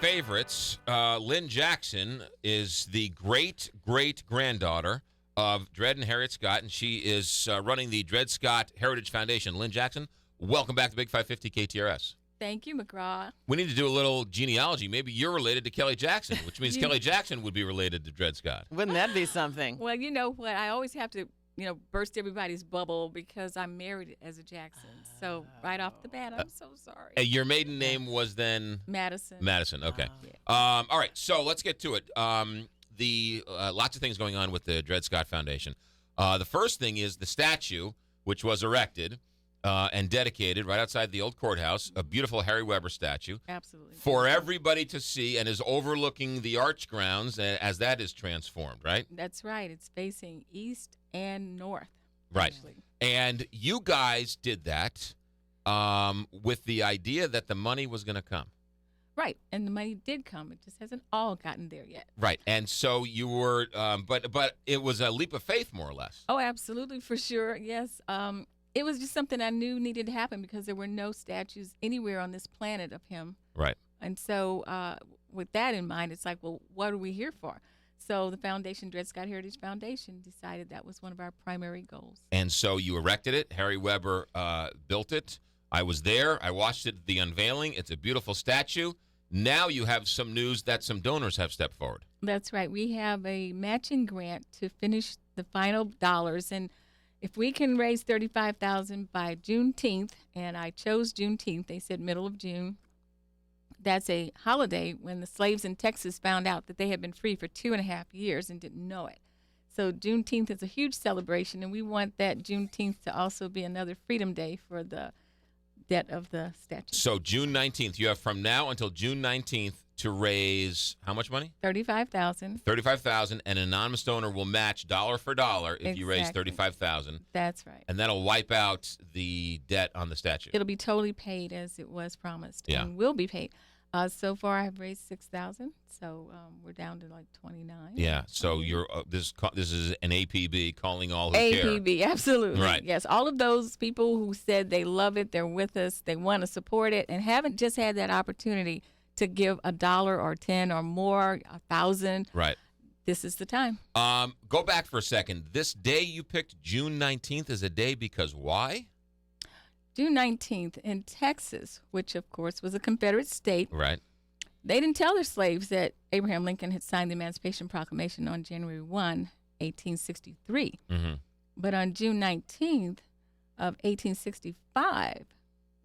favorites. Lynn Jackson is the great-great-granddaughter of Dred and Harriet Scott, and she is running the Dred Scott Heritage Foundation. Lynn Jackson, welcome back to Big 550 KTRS. Thank you, McGraw. We need to do a little genealogy. Maybe you're related to Kelly Jackson, which means Kelly Jackson would be related to Dred Scott. Wouldn't that be something? Well, you know what? I always have to, burst everybody's bubble because I'm married as a Jackson. So right off the bat, I'm so sorry. Your maiden name was then? Madison. Madison, okay. Yeah. All right, so let's get to it. Lots of things going on with the Dred Scott Foundation. The first thing is the statue, which was erected and dedicated right outside the old courthouse, a beautiful Harry Weber statue. Absolutely. For everybody to see, and is overlooking the arch grounds as that is transformed, right? That's right. It's facing east and north. Right. Actually. And you guys did that with the idea that the money was going to come. Right. And the money did come. It just hasn't all gotten there yet. Right. And so you were, but it was a leap of faith, more or less. Oh, absolutely, for sure. Yes. It was just something I knew needed to happen because there were no statues anywhere on this planet of him. Right. And so with that in mind, it's like, well, what are we here for? So the foundation, Dred Scott Heritage Foundation, decided that was one of our primary goals. And so you erected it. Harry Weber built it. I was there. I watched it, the unveiling. It's a beautiful statue. Now you have some news that some donors have stepped forward. That's right. We have a matching grant to finish the final dollars. And if we can raise $35,000 by Juneteenth, and I chose Juneteenth, they said middle of June. That's a holiday when the slaves in Texas found out that they had been free for 2.5 years and didn't know it. So Juneteenth is a huge celebration, and we want that Juneteenth to also be another freedom day for the debt of the statue. So June 19th, you have from now until June 19th to raise how much money? $35,000. $35,000, and an anonymous donor will match dollar for dollar if you raise Exactly. $35,000. That's right. And that'll wipe out the debt on the statue. It'll be totally paid as it was promised. Yeah. And will be paid. So far, I've raised $6,000, so we're down to like 29. Yeah. So you're this is an APB calling all who care. APB, absolutely. Right. Yes, all of those people who said they love it, they're with us, they want to support it, and haven't just had that opportunity to give $1 or 10 or more, 1,000. Right. This is the time. Go back for a second. This day you picked, June 19th, is a day because why? June 19th in Texas, which of course was a Confederate state. Right. They didn't tell their slaves that Abraham Lincoln had signed the Emancipation Proclamation on January 1, 1863. Mm-hmm. But on June 19th of 1865,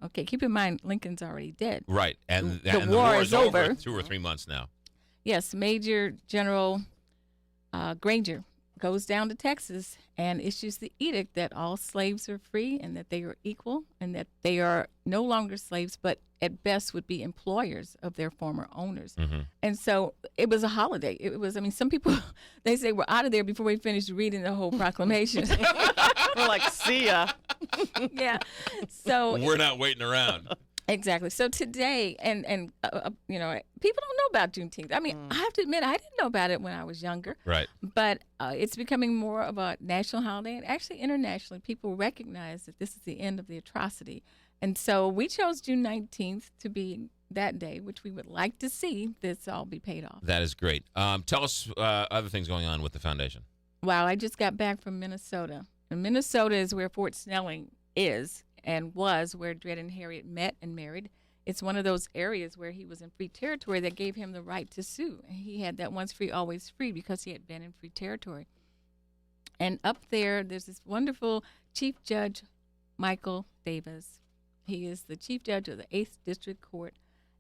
okay, keep in mind Lincoln's already dead. Right. And The the war war is is over over. 2 or 3 months now. Yes, Major General Granger goes down to Texas and issues the edict that all slaves are free and that they are equal and that they are no longer slaves, but at best would be employers of their former owners. Mm-hmm. And so it was a holiday. It was, some people, they say we're out of there before we finish reading the whole proclamation. We're like, see ya. Yeah. So We're not waiting around. exactly. So today, and people don't know about Juneteenth. I mean, I have to admit, I didn't know about it when I was younger. Right. But it's becoming more of a national holiday, and actually internationally, people recognize that this is the end of the atrocity. And so we chose June 19th to be that day, which we would like to see this all be paid off. That is great. Tell us other things going on with the foundation. Wow, I just got back from Minnesota. And Minnesota is where Fort Snelling is and was where Dred and Harriet met and married. It's one of those areas where he was in free territory that gave him the right to sue. He had that once free, always free because he had been in free territory. And up there's this wonderful Chief Judge, Michael Davis. He is the Chief Judge of the 8th District Court,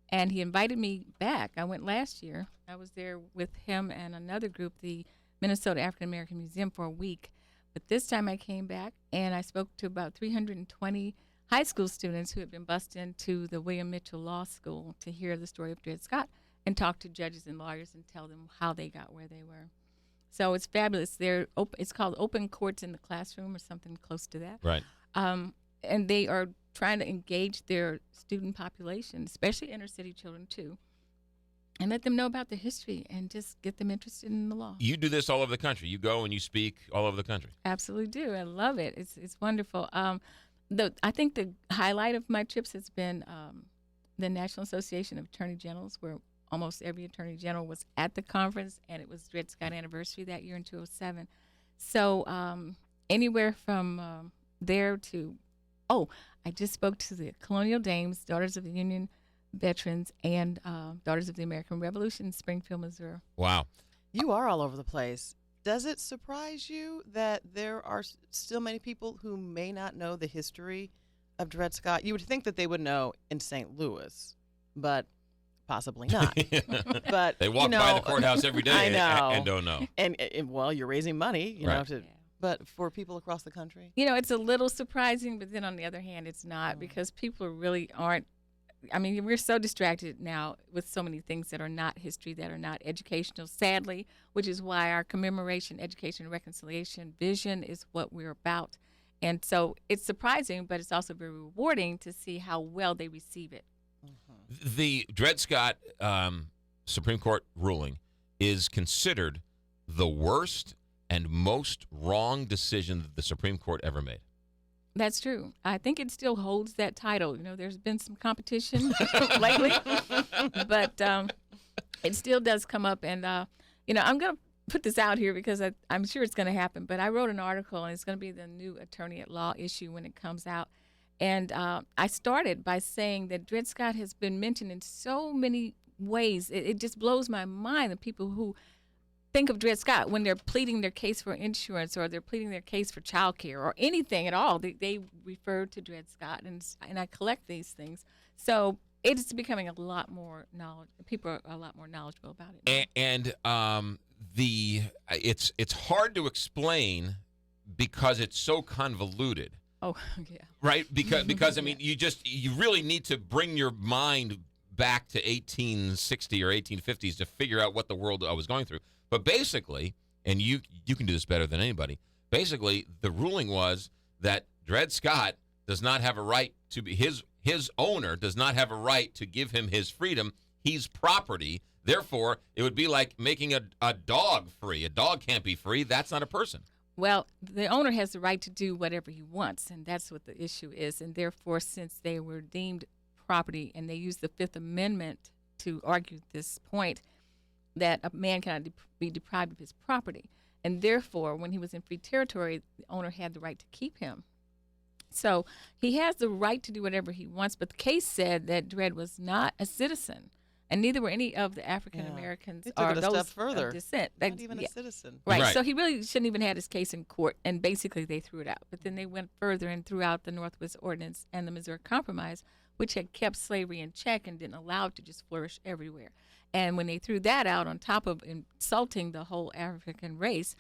and he invited me back. I went last year. I was there with him and another group, the Minnesota African American Museum, for a week. But this time I came back, and I spoke to about 320 high school students who had been bused into the William Mitchell Law School to hear the story of Dred Scott and talk to judges and lawyers and tell them how they got where they were. So it's fabulous. It's called Open Courts in the Classroom or something close to that. Right. And they are trying to engage their student population, especially inner city children too, and let them know about the history and just get them interested in the law. You do this all over the country. You go and you speak all over the country. Absolutely do. I love it. It's wonderful. I think the highlight of my trips has been the National Association of Attorney Generals, where almost every attorney general was at the conference, and it was Dred Scott anniversary that year in 2007. So anywhere from there to, I just spoke to the Colonial Dames, Daughters of the Union Veterans, and Daughters of the American Revolution in Springfield, Missouri. Wow. You are all over the place. Does it surprise you that there are still many people who may not know the history of Dred Scott? You would think that they would know in St. Louis, but possibly not. But They walk by the courthouse every day I know. and don't know. And well, you're raising money, you know, Right. to. But for people across the country, It's a little surprising, but then on the other hand, it's not, because people really aren't. I mean, we're so distracted now with so many things that are not history, that are not educational, sadly, which is why our commemoration, education, and reconciliation vision is what we're about. And so it's surprising, but it's also very rewarding to see how well they receive it. The Dred Scott Supreme Court ruling is considered the worst and most wrong decision that the Supreme Court ever made. That's true. I think it still holds that title. There's been some competition lately, but it still does come up. And, I'm going to put this out here because I'm sure it's going to happen. But I wrote an article, and it's going to be the new attorney at law issue when it comes out. And I started by saying that Dred Scott has been mentioned in so many ways. It just blows my mind, the people who think of Dred Scott when they're pleading their case for insurance, or they're pleading their case for child care, or anything at all. They refer to Dred Scott, and I collect these things. So it's becoming a lot more knowledge. People are a lot more knowledgeable about it. And it's hard to explain because it's so convoluted. Oh, yeah. Right? Because I mean, you really need to bring your mind back to 1860 or 1850s to figure out what the world was going through. But basically, and you can do this better than anybody, basically the ruling was that Dred Scott does not have a right to be, his owner does not have a right to give him his freedom. He's property. Therefore, it would be like making a dog free. A dog can't be free. That's not a person. Well, the owner has the right to do whatever he wants, and that's what the issue is. And therefore, since they were deemed property, and they used the Fifth Amendment to argue this point, that a man cannot be deprived of his property. And therefore, when he was in free territory, the owner had the right to keep him. So he has the right to do whatever he wants, but the case said that Dred was not a citizen, and neither were any of the African Americans They took or it a those step further. of descent. Not even a citizen. Right. Right. So he really shouldn't even had his case in court, and basically they threw it out. But then they went further and threw out the Northwest Ordinance and the Missouri Compromise, which had kept slavery in check and didn't allow it to just flourish everywhere. And when they threw that out, on top of insulting the whole African race,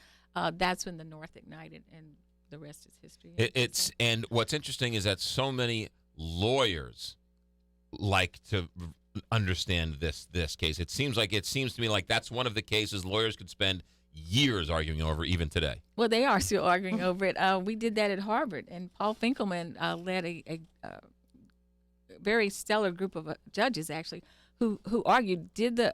that's when the North ignited, and the rest is history. And what's interesting is that so many lawyers like to understand this case. It seems to me like that's one of the cases lawyers could spend years arguing over, even today. Well, they are still arguing over it. We did that at Harvard, and Paul Finkelman led a very stellar group of judges, actually, who argued, did the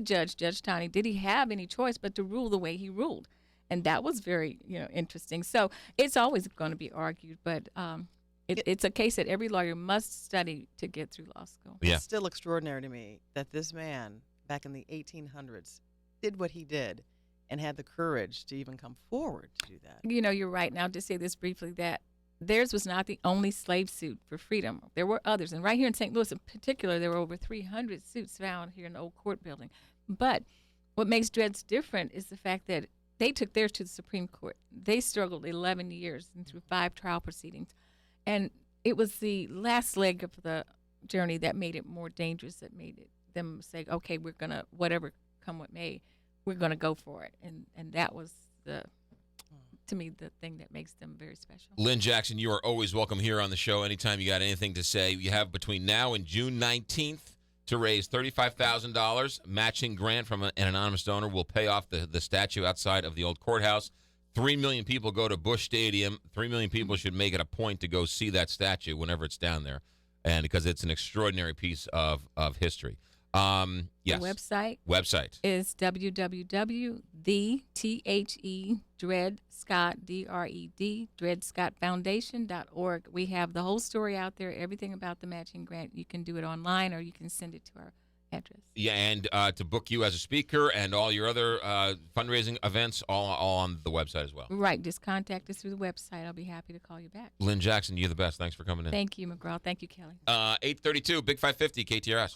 judge, Judge Taney, did he have any choice but to rule the way he ruled? And that was very, interesting. So it's always going to be argued, but it's a case that every lawyer must study to get through law school. Yeah. It's still extraordinary to me that this man, back in the 1800s, did what he did and had the courage to even come forward to do that. You're right. Now, to say this briefly, that theirs was not the only slave suit for freedom. There were others. And right here in St. Louis in particular, there were over 300 suits found here in the old court building. But what makes Dred's different is the fact that they took theirs to the Supreme Court. They struggled 11 years and through 5 trial proceedings. And it was the last leg of the journey that made it more dangerous, that made them say, okay, we're going to, whatever come what may, we're going to go for it. And that was to me, the thing that makes them very special. Lynn Jackson, you are always welcome here on the show. Anytime you got anything to say, you have between now and June 19th to raise $35,000. Matching grant from an anonymous donor will pay off the statue outside of the old courthouse. 3 million people go to Busch Stadium. 3 million people should make it a point to go see that statue whenever it's down there, and because it's an extraordinary piece of history. Yes. The website is www.DredscottFoundation.org. We have the whole story out there, everything about the matching grant. You can do it online, or you can send it to our address. Yeah, and to book you as a speaker and all your other fundraising events, all on the website as well. Right. Just contact us through the website. I'll be happy to call you back. Lynn Jackson, you're the best. Thanks for coming in. Thank you, McGraw. Thank you, Kelly. 8:32, Big 550, KTRS.